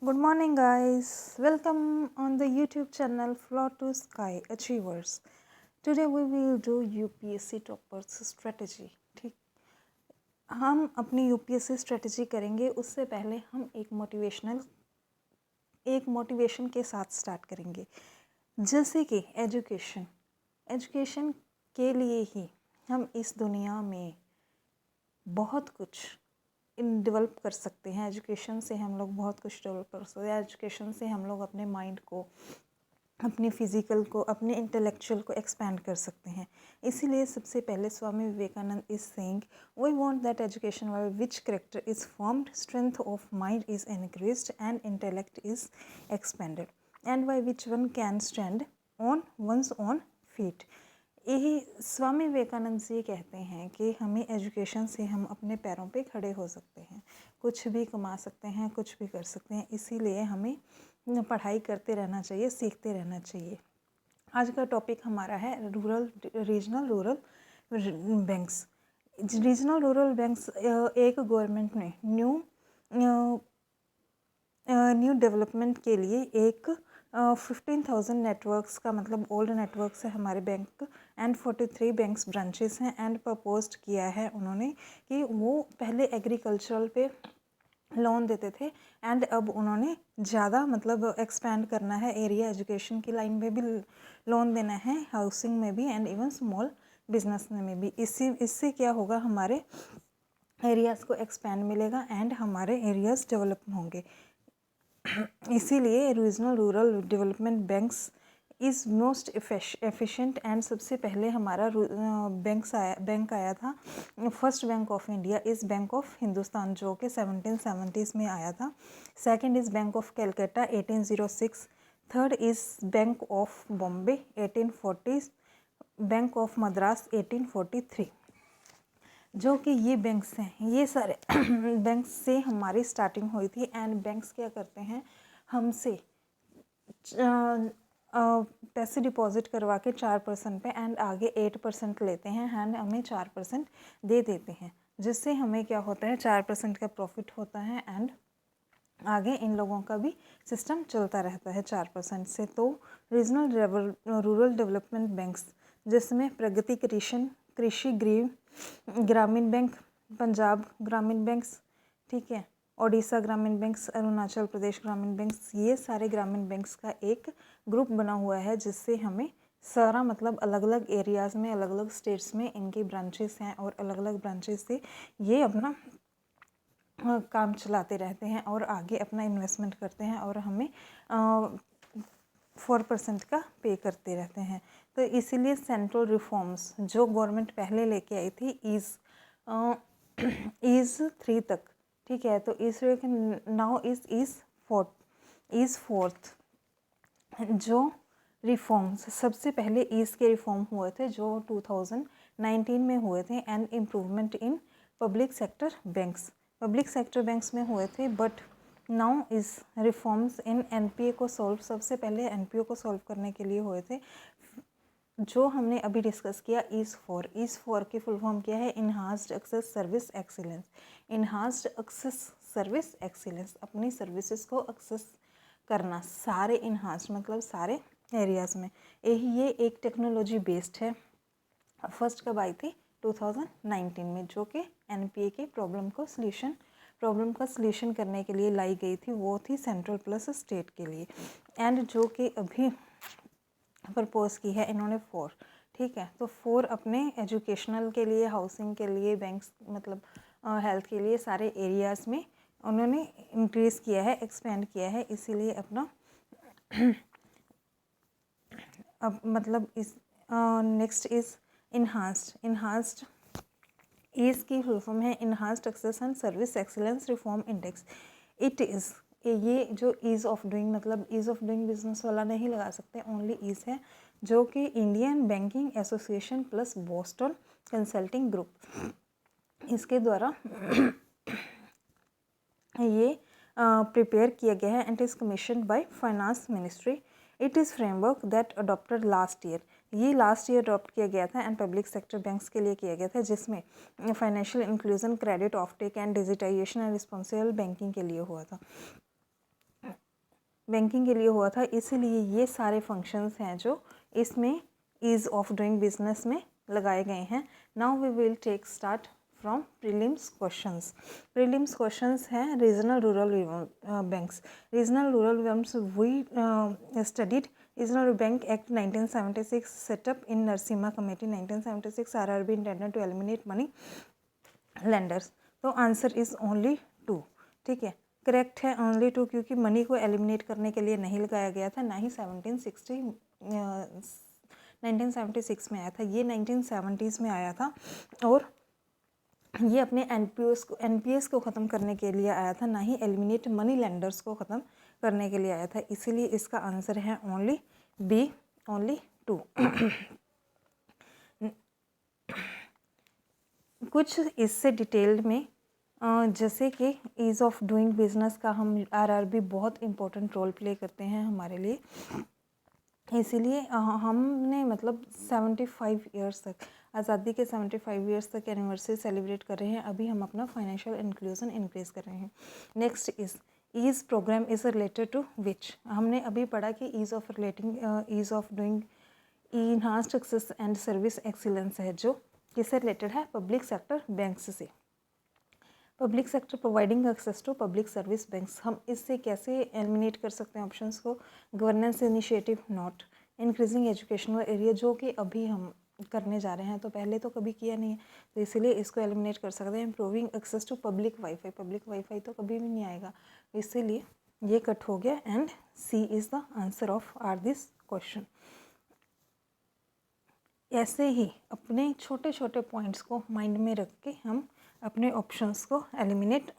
Good morning, guys. Welcome on the YouTube channel Floor to Sky Achievers. Today we will do UPSC Toppers Strategy. ठीक, हम अपनी UPSC strategy करेंगे। उससे पहले हम एक मोटिवेशन के साथ स्टार्ट करेंगे। जैसे कि एजुकेशन के लिए ही हम इस दुनिया में बहुत कुछ डेवलप कर सकते हैं। एजुकेशन से हम लोग बहुत कुछ डेवलप कर सकते हैं। एजुकेशन से हम लोग अपने माइंड को, अपने फिजिकल को, अपने इंटेलेक्चुअल को एक्सपैंड कर सकते हैं। इसीलिए सबसे पहले Swami Vivekananda is saying, we want that education while which character is formed, strength of mind is increased and intellect is expanded and by which one can stand on one's own feet. यही स्वामी विवेकानंद जी कहते हैं कि हमें एजुकेशन से हम अपने पैरों पे खड़े हो सकते हैं, कुछ भी कमा सकते हैं, कुछ भी कर सकते हैं। इसीलिए हमें पढ़ाई करते रहना चाहिए, सीखते रहना चाहिए। आज का टॉपिक हमारा है regional rural banks. Regional rural banks एक गवर्नमेंट ने न्यू डेवलपमेंट के लिए एक 15,000 नेटवर्क्स का मतलब ओल्ड नेटवर्क है हमारे बैंक एंड 43 बैंक्स ब्रांचेस हैं एंड प्रपोज्ड किया है उन्होंने कि वो पहले एग्रीकल्चरल पे लोन देते थे एंड अब उन्होंने ज़्यादा मतलब एक्सपैंड करना है एरिया, एजुकेशन की लाइन में भी लोन देना है, हाउसिंग में भी एंड इवन स्मॉल बिजनेस में भी। इससे क्या होगा, हमारे एरियाज़ को एक्सपैंड मिलेगा एंड हमारे एरियाज़ डेवलप होंगे। इसीलिए regional rural development banks is most efficient and सबसे पहले हमारा बैंक आया था। First bank of India is bank of Hindustan जो कि 1770s में आया था। Second is bank of Calcutta 1806। Third is bank of Bombay 1840, bank of Madras 1843। जो कि ये बैंक्स हैं, ये सारे बैंक्स से हमारी स्टार्टिंग हुई थी एंड बैंक्स क्या करते हैं, हमसे पैसे डिपॉजिट करवा के 4% पे एंड आगे 8% लेते हैं एंड हमें 4% दे देते हैं, जिससे हमें क्या होता है 4% का प्रॉफिट होता है एंड आगे इन लोगों का भी सिस्टम चलता रहता है 4% से। तो रीजनल रूरल डेवलपमेंट बैंक्स जिसमें प्रगति कृषि ग्रामीण बैंक, पंजाब ग्रामीण बैंक्स, ठीक है, ओडिशा ग्रामीण बैंक्स, अरुणाचल प्रदेश ग्रामीण बैंक्स, ये सारे ग्रामीण बैंक्स का एक ग्रुप बना हुआ है जिससे हमें सारा मतलब अलग अलग एरियाज़ में, अलग अलग स्टेट्स में इनकी ब्रांचेस हैं और अलग अलग ब्रांचेस से ये अपना काम चलाते रहते हैं और आगे अपना इन्वेस्टमेंट करते हैं और हमें 4% का पे करते रहते हैं। तो इसीलिए सेंट्रल रिफॉर्म्स जो गवर्नमेंट पहले लेके आई थी ईज़ 3 तक, ठीक है, तो इस नाउ इज़ फोर्थ। जो रिफॉर्म्स सबसे पहले ईज़ के रिफॉर्म हुए थे जो 2019 में हुए थे and improvement in public sector banks में हुए थे, बट नाउ इस रिफॉर्म्स इन एनपीए को सॉल्व, सबसे पहले एनपीओ को सॉल्व करने के लिए हुए थे। जो हमने अभी डिस्कस किया ईज़ फोर की फुल फॉर्म क्या है, enhanced access service excellence. Enhanced access service excellence, अपनी सर्विसेज को एक्सेस करना सारे इन्हांस्ड मतलब सारे एरियाज़ में। ये एक टेक्नोलॉजी बेस्ड है। फर्स्ट कब आई थी, 2019 में, जो कि एनपीए के प्रॉब्लम का सल्यूशन करने के लिए लाई गई थी। वो थी सेंट्रल प्लस स्टेट के लिए एंड जो कि अभी प्रपोज की है इन्होंने 4, ठीक है। तो 4 अपने एजुकेशनल के लिए, हाउसिंग के लिए, बैंक्स मतलब हेल्थ के लिए सारे एरियाज़ में उन्होंने इंक्रीज़ किया है, एक्सपेंड किया है। इसीलिए अपना अब मतलब इस नेक्स्ट इज़ इन्हांस्ड ईज़ की फुल फॉर्म है enhanced access and service excellence reform index. It is, ये जो ईज़ ऑफ डूइंग मतलब ईज़ ऑफ डूइंग बिजनेस वाला नहीं लगा सकते, ओनली ईज़ है, जो कि Indian Banking Association plus Boston Consulting Group इसके द्वारा ये प्रिपेयर किया गया है and is commission by finance ministry. It is framework that adopted last year, ये लास्ट ईयर अडॉप्ट किया गया था एंड पब्लिक सेक्टर बैंक्स के लिए किया गया था, जिसमें financial inclusion, credit of tech and digitization and responsible banking के लिए हुआ था। बैंकिंग के लिए हुआ था, इसीलिए ये सारे फंक्शंस हैं जो इसमें ईज़ ऑफ डूइंग बिजनेस में लगाए गए हैं। Now we will take start from prelims questions. Prelims questions हैं regional rural banks. Regional rural banks we studied regional bank act 1976 setup in Narasimha committee 1976 RRB intended to eliminate money lenders. तो answer is only 2, ठीक है, correct है only 2, क्योंकि money को eliminate करने के लिए नहीं लगाया गया था, ना ही 1976 में आया था, ये 1970s में आया था, और ये अपने एनपीएस को ख़त्म करने के लिए आया था, ना ही एलिमिनेट मनी लेंडर्स को ख़त्म करने के लिए आया था, इसीलिए इसका आंसर है ओनली बी, ओनली 2। कुछ इससे डिटेल्ड में जैसे कि ईज़ ऑफ डूइंग बिजनेस का हम आरआरबी बहुत इम्पोर्टेंट रोल प्ले करते हैं हमारे लिए, इसीलिए हमने मतलब 75 इयर्स तक, आज़ादी के 75 इयर्स तक एनिवर्सरी सेलिब्रेट कर रहे हैं। अभी हम अपना फाइनेंशियल इंक्लूजन इंक्रीज़ कर रहे हैं। Next ease program is related to which. हमने अभी पढ़ा कि ease of doing enhanced success and service excellence है, जो किससे रिलेटेड है, पब्लिक सेक्टर बैंक्स से। Public sector providing access to public service banks, हम इससे कैसे एलिमिनेट कर सकते हैं ऑप्शंस को, governance initiative not, increasing educational area, जो कि अभी हम करने जा रहे हैं, तो पहले तो कभी किया नहीं है, तो इसीलिए इसको एलिमिनेट कर सकते हैं। Improving access to public WiFi, public WiFi तो कभी भी नहीं आएगा, इसीलिए ये कट हो गया, and C is the answer of our this question. ऐसे ही अपने छोटे छोटे पॉइंट्स को माइंड में रख के हम अपने ऑप्शंस को एलिमिनेट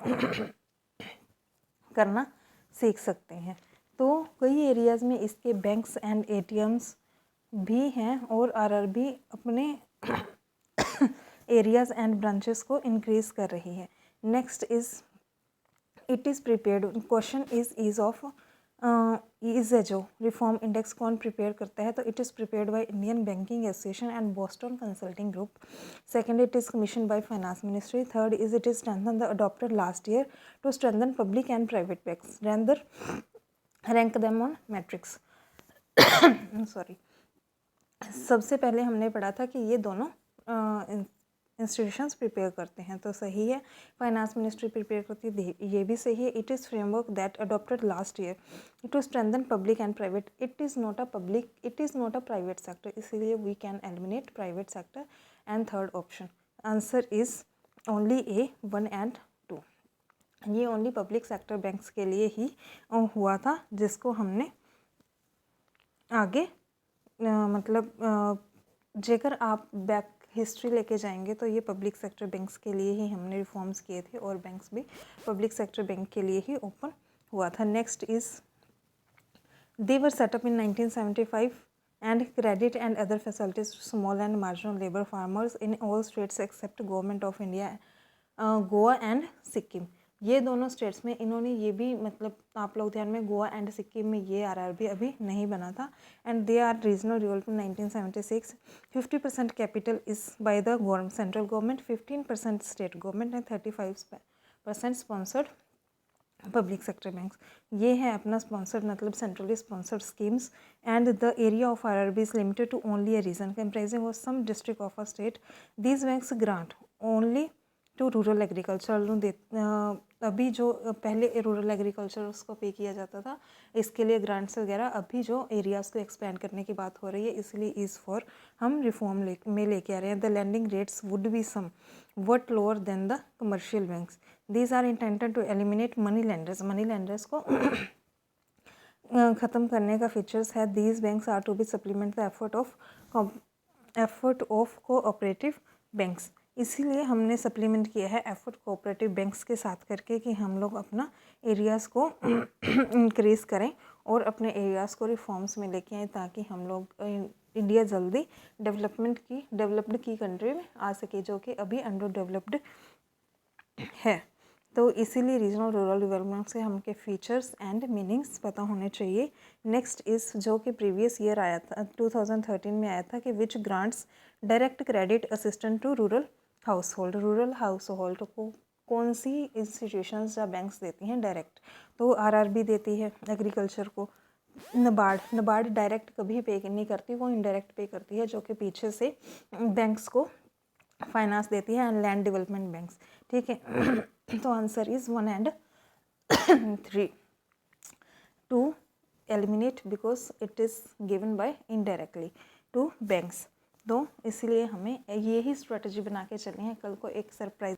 करना सीख सकते हैं। तो कई एरियाज़ में इसके बैंक्स एंड एटीएम्स भी हैं, और आरआरबी अपने एरियाज़ एंड ब्रांचेस को इंक्रीज़ कर रही है। Next is it is prepared, question is EASE of EASE है जो रिफॉर्म इंडेक्स कौन प्रिपेयर करता है, तो it is prepared by Indian Banking Association and Boston Consulting Group. Second, it is commission by finance ministry. Third is it is strengthen the adopted last year to strengthen public and private banks, rank them on matrix. Sorry, सबसे पहले हमने पढ़ा था कि ये दोनों institutions prepare करते हैं, तो सही है, फाइनेंस मिनिस्ट्री प्रिपेयर करती है, ये भी सही है। It is framework that adopted last year to strengthen public and private, it is not a private sector, इसीलिए we can eliminate private sector. And third option answer is only a 1 and 2, ये only public sector banks के लिए ही हुआ था, जिसको हमने आगे मतलब जेकर आप बैक हिस्ट्री लेके जाएंगे तो ये पब्लिक सेक्टर बैंक्स के लिए ही हमने रिफॉर्म्स किए थे, और बैंक्स भी पब्लिक सेक्टर बैंक के लिए ही ओपन हुआ था। Next is they were set up in 1975 and credit and other facilities to small and marginal labour farmers in all states except government of India, Goa and Sikkim. ये दोनों स्टेट्स में इन्होंने ये भी मतलब आप लोग ध्यान में, गोवा एंड सिक्किम में ये आरआरबी अभी नहीं बना था, and they are regional rural to 1976। 50% capital is by the central government, 15% state government and 35% sponsored public sector banks. ये है अपना स्पॉन्सर्ड मतलब centrally sponsored schemes, and the area of RRB is limited to only a region comprising of some district of a state. These banks grant only to rural agriculture. अभी जो पहले rural agriculture उसको पे किया जाता था, इसके लिए ग्रांट्स वगैरह, अभी जो एरियाज़ को एक्सपेंड करने की बात हो रही है, इसलिए इज़ फॉर हम रिफॉर्म में लेके आ रहे हैं। The landing rates would be somewhat lower than the commercial banks. These are intended to eliminate money lenders को ख़त्म करने का फीचर्स है। These banks are to be supplement the effort of cooperative banks, इसीलिए हमने supplement किया है effort cooperative banks के साथ करके कि हम लोग अपना एरियाज़ को इंक्रीज़ करें और अपने एरियाज़ को रिफॉर्म्स में लेके आएँ, ताकि हम लोग इंडिया जल्दी डेवलप्ड की कंट्री में आ सके, जो कि अभी अंडर डेवलप्ड है। तो इसीलिए रीजनल रूरल डेवलपमेंट से हमके फीचर्स एंड मीनिंग्स पता होने चाहिए। नेक्स्ट इस जो कि प्रीवियस ईयर आया था 2013 में आया था कि which grants direct credit assistant to rural house hold को कौन सी इंस्टीट्यूशंस या बैंक्स देती हैं डायरेक्ट, तो आरआरबी देती है एग्रीकल्चर को। नबार्ड डायरेक्ट कभी पे नहीं करती, वो इनडायरेक्ट पे करती है, जो कि पीछे से बैंक्स को फाइनेंस देती है, एंड लैंड डेवलपमेंट बैंक्स, ठीक है। तो answer is 1 and 3 to eliminate because it is given by indirectly to banks। तो इसलिए हमें यही स्ट्रेटजी बना के चलनी है, कल को एक सरप्राइज